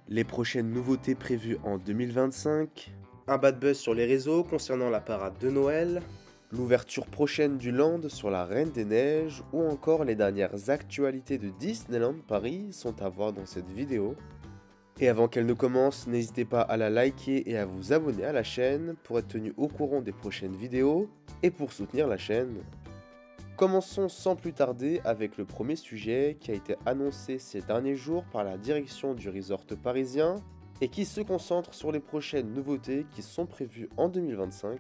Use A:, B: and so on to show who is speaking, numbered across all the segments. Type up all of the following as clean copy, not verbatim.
A: Les prochaines nouveautés prévues en 2025, un bad buzz sur les réseaux concernant la parade de Noël, l'ouverture prochaine du Land sur la Reine des Neiges ou encore les dernières actualités de Disneyland Paris sont à voir dans cette vidéo. Et avant qu'elle ne commence, n'hésitez pas à la liker et à vous abonner à la chaîne pour être tenu au courant des prochaines vidéos et pour soutenir la chaîne. Commençons sans plus tarder avec le premier sujet qui a été annoncé ces derniers jours par la direction du resort parisien et qui se concentre sur les prochaines nouveautés qui sont prévues en 2025.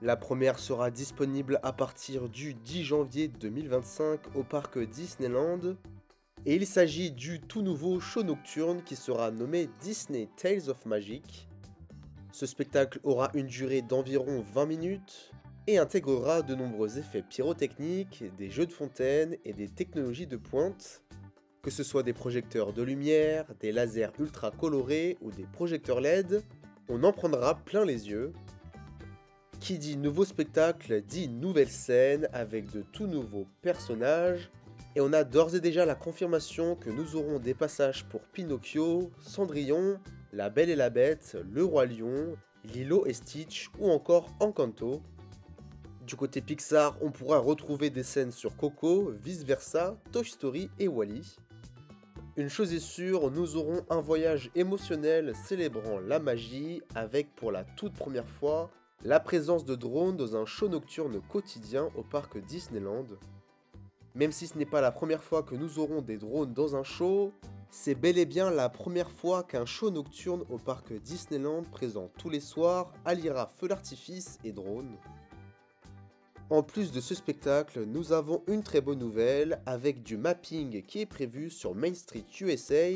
A: La première sera disponible à partir du 10 janvier 2025 au parc Disneyland et il s'agit du tout nouveau show nocturne qui sera nommé Disney Tales of Magic. Ce spectacle aura une durée d'environ 20 minutes et intégrera de nombreux effets pyrotechniques, des jeux de fontaine et des technologies de pointe, que ce soit des projecteurs de lumière, des lasers ultra colorés ou des projecteurs LED, on en prendra plein les yeux. Qui dit nouveau spectacle dit nouvelle scène avec de tout nouveaux personnages, et on a d'ores et déjà la confirmation que nous aurons des passages pour Pinocchio, Cendrillon, La Belle et la Bête, Le Roi Lion, Lilo et Stitch ou encore Encanto. Du côté Pixar, on pourra retrouver des scènes sur Coco, Vice Versa, Toy Story et Wall-E. Une chose est sûre, nous aurons un voyage émotionnel célébrant la magie avec pour la toute première fois la présence de drones dans un show nocturne quotidien au parc Disneyland. Même si ce n'est pas la première fois que nous aurons des drones dans un show, c'est bel et bien la première fois qu'un show nocturne au parc Disneyland présent tous les soirs alliera feu d'artifice et drones. En plus de ce spectacle, nous avons une très bonne nouvelle avec du mapping qui est prévu sur Main Street USA.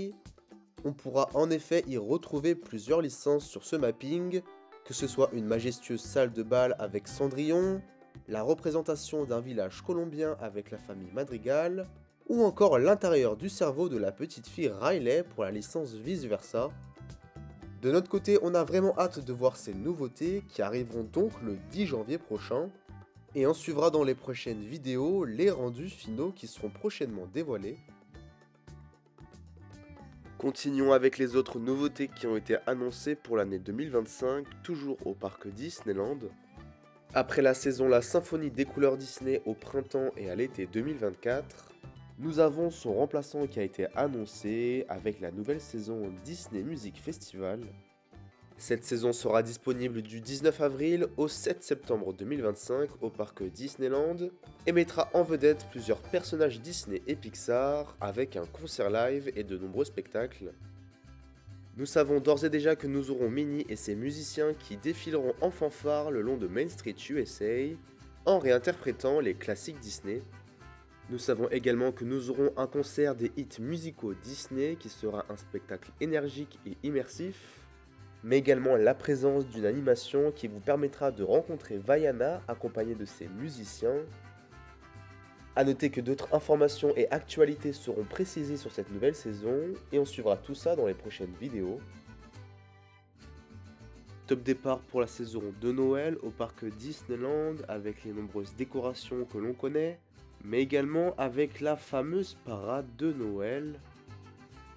A: On pourra en effet y retrouver plusieurs licences sur ce mapping, que ce soit une majestueuse salle de bal avec Cendrillon, la représentation d'un village colombien avec la famille Madrigal, ou encore l'intérieur du cerveau de la petite fille Riley pour la licence Vice Versa. De notre côté, on a vraiment hâte de voir ces nouveautés qui arriveront donc le 10 janvier prochain. Et on suivra dans les prochaines vidéos les rendus finaux qui seront prochainement dévoilés. Continuons avec les autres nouveautés qui ont été annoncées pour l'année 2025, toujours au parc Disneyland. Après la saison La Symphonie des couleurs Disney au printemps et à l'été 2024, nous avons son remplaçant qui a été annoncé avec la nouvelle saison Disney Music Festival. Cette saison sera disponible du 19 avril au 7 septembre 2025 au parc Disneyland et mettra en vedette plusieurs personnages Disney et Pixar avec un concert live et de nombreux spectacles. Nous savons d'ores et déjà que nous aurons Minnie et ses musiciens qui défileront en fanfare le long de Main Street USA en réinterprétant les classiques Disney. Nous savons également que nous aurons un concert des hits musicaux Disney qui sera un spectacle énergique et immersif, mais également la présence d'une animation qui vous permettra de rencontrer Vaiana accompagnée de ses musiciens. A noter que d'autres informations et actualités seront précisées sur cette nouvelle saison et on suivra tout ça dans les prochaines vidéos. Top départ pour la saison de Noël au parc Disneyland avec les nombreuses décorations que l'on connaît, mais également avec la fameuse parade de Noël.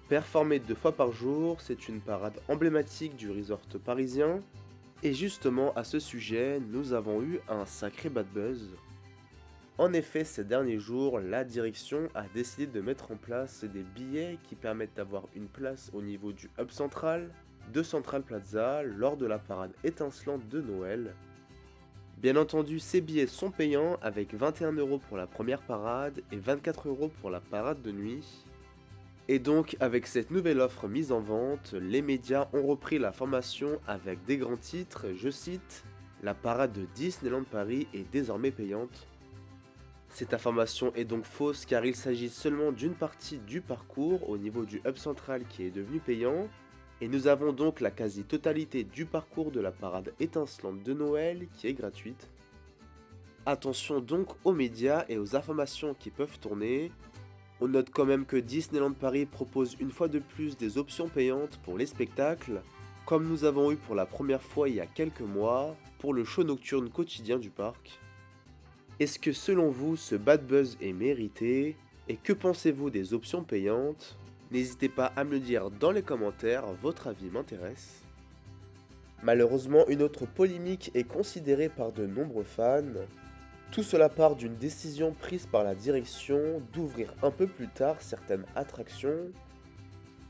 A: Performée 2 fois par jour, c'est une parade emblématique du resort parisien. Et justement, à ce sujet, nous avons eu un sacré bad buzz. En effet, ces derniers jours, la direction a décidé de mettre en place des billets qui permettent d'avoir une place au niveau du hub central de Central Plaza lors de la parade étincelante de Noël. Bien entendu, ces billets sont payants avec 21 € pour la première parade et 24 € pour la parade de nuit. Et donc, avec cette nouvelle offre mise en vente, les médias ont repris la formation avec des grands titres, je cite, « La parade de Disneyland Paris est désormais payante ». Cette information est donc fausse car il s'agit seulement d'une partie du parcours au niveau du hub central qui est devenu payant, et nous avons donc la quasi-totalité du parcours de la parade étincelante de Noël qui est gratuite. Attention donc aux médias et aux informations qui peuvent tourner. On note quand même que Disneyland Paris propose une fois de plus des options payantes pour les spectacles, comme nous avons eu pour la première fois il y a quelques mois pour le show nocturne quotidien du parc. Est-ce que selon vous ce bad buzz est mérité et que pensez-vous des options payantes? N'hésitez pas à me le dire dans les commentaires, votre avis m'intéresse. Malheureusement, une autre polémique est considérée par de nombreux fans. Tout cela part d'une décision prise par la direction d'ouvrir un peu plus tard certaines attractions.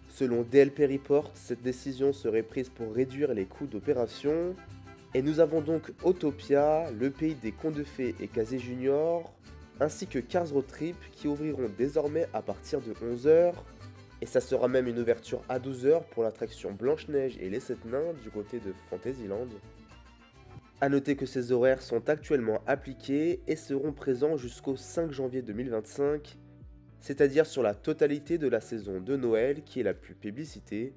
A: Selon DLP Report, cette décision serait prise pour réduire les coûts d'opération. Et nous avons donc Autopia, le pays des contes de fées et Casey Junior, ainsi que Cars Road Trip qui ouvriront désormais à partir de 11 h. Et ça sera même une ouverture à 12 h pour l'attraction Blanche-Neige et les 7 nains du côté de Fantasyland. A noter que ces horaires sont actuellement appliqués et seront présents jusqu'au 5 janvier 2025, c'est-à-dire sur la totalité de la saison de Noël qui est la plus publicitée.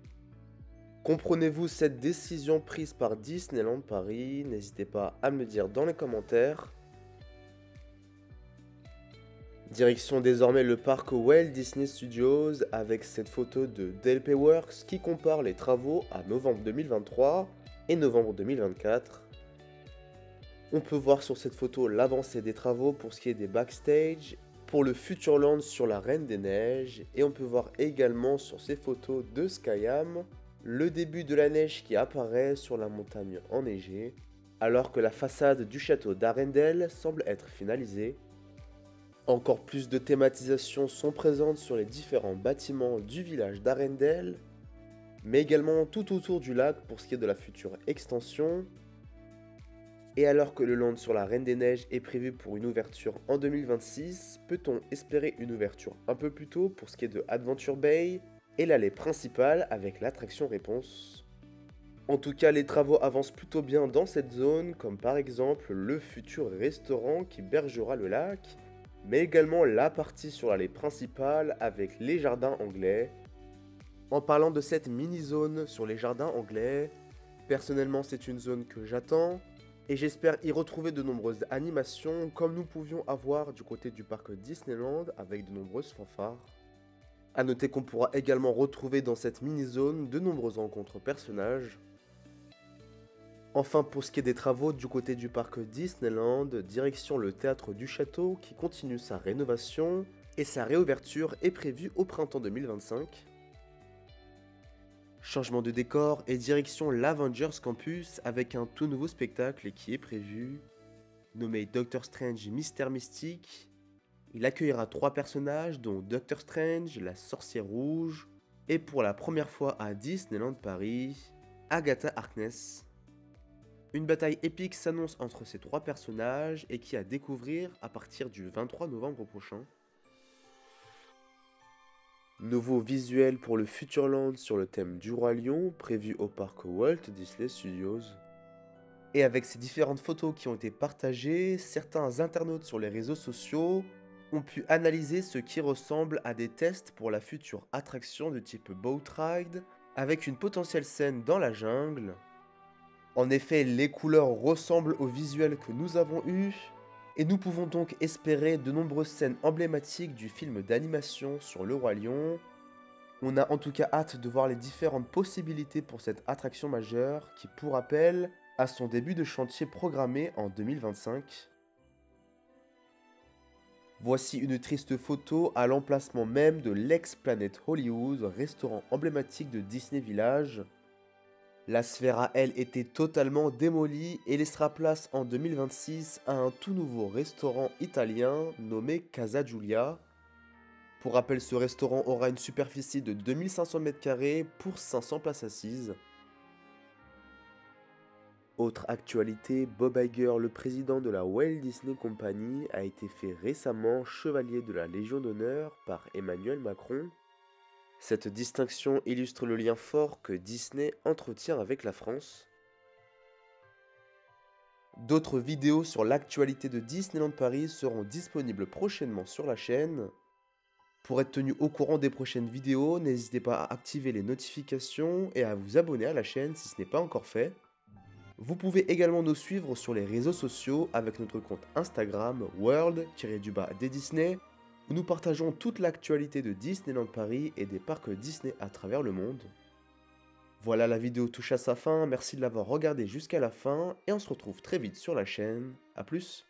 A: Comprenez-vous cette décision prise par Disneyland Paris? N'hésitez pas à me le dire dans les commentaires. Direction désormais le parc Walt Disney Studios avec cette photo de DLP Works qui compare les travaux à novembre 2023 et novembre 2024. On peut voir sur cette photo l'avancée des travaux pour ce qui est des backstage, pour le Futureland sur la Reine des Neiges, et on peut voir également sur ces photos de Skyam le début de la neige qui apparaît sur la montagne enneigée, alors que la façade du château d'Arendelle semble être finalisée. Encore plus de thématisations sont présentes sur les différents bâtiments du village d'Arendelle, mais également tout autour du lac pour ce qui est de la future extension. Et alors que le land sur la Reine des Neiges est prévu pour une ouverture en 2026, peut-on espérer une ouverture un peu plus tôt pour ce qui est de Adventure Bay et l'allée principale avec l'attraction réponse? En tout cas, les travaux avancent plutôt bien dans cette zone, comme par exemple le futur restaurant qui bergera le lac, mais également la partie sur l'allée principale avec les jardins anglais. En parlant de cette mini-zone sur les jardins anglais, personnellement c'est une zone que j'attends, et j'espère y retrouver de nombreuses animations comme nous pouvions avoir du côté du parc Disneyland avec de nombreuses fanfares. A noter qu'on pourra également retrouver dans cette mini-zone de nombreuses rencontres personnages. Enfin, pour ce qui est des travaux du côté du parc Disneyland, direction le théâtre du château qui continue sa rénovation et sa réouverture est prévue au printemps 2025. Changement de décor et direction l'Avengers Campus avec un tout nouveau spectacle qui est prévu, nommé Doctor Strange Mystère Mystique. Il accueillera 3 personnages dont Doctor Strange, la sorcière rouge, et pour la première fois à Disneyland Paris, Agatha Harkness. Une bataille épique s'annonce entre ces 3 personnages et qui à découvrir à partir du 23 novembre prochain. Nouveau visuel pour le Futureland sur le thème du Roi Lion prévu au parc Walt Disney Studios. Et avec ces différentes photos qui ont été partagées, certains internautes sur les réseaux sociaux ont pu analyser ce qui ressemble à des tests pour la future attraction de type Boat Ride avec une potentielle scène dans la jungle. En effet, les couleurs ressemblent au visuel que nous avons eu, et nous pouvons donc espérer de nombreuses scènes emblématiques du film d'animation sur le Roi Lion. On a en tout cas hâte de voir les différentes possibilités pour cette attraction majeure qui, pour rappel, a son début de chantier programmé en 2025. Voici une triste photo à l'emplacement même de l'ex-Planet Hollywood, restaurant emblématique de Disney Village. La sphère a elle été totalement démolie et laissera place en 2026 à un tout nouveau restaurant italien nommé Casa Giulia. Pour rappel, ce restaurant aura une superficie de 2500 m² pour 500 places assises. Autre actualité, Bob Iger, le président de la Walt Disney Company, a été fait récemment chevalier de la Légion d'honneur par Emmanuel Macron. Cette distinction illustre le lien fort que Disney entretient avec la France. D'autres vidéos sur l'actualité de Disneyland Paris seront disponibles prochainement sur la chaîne. Pour être tenu au courant des prochaines vidéos, n'hésitez pas à activer les notifications et à vous abonner à la chaîne si ce n'est pas encore fait. Vous pouvez également nous suivre sur les réseaux sociaux avec notre compte Instagram world-des-Disney où nous partageons toute l'actualité de Disneyland Paris et des parcs Disney à travers le monde. Voilà, la vidéo touche à sa fin, merci de l'avoir regardée jusqu'à la fin et on se retrouve très vite sur la chaîne. A plus.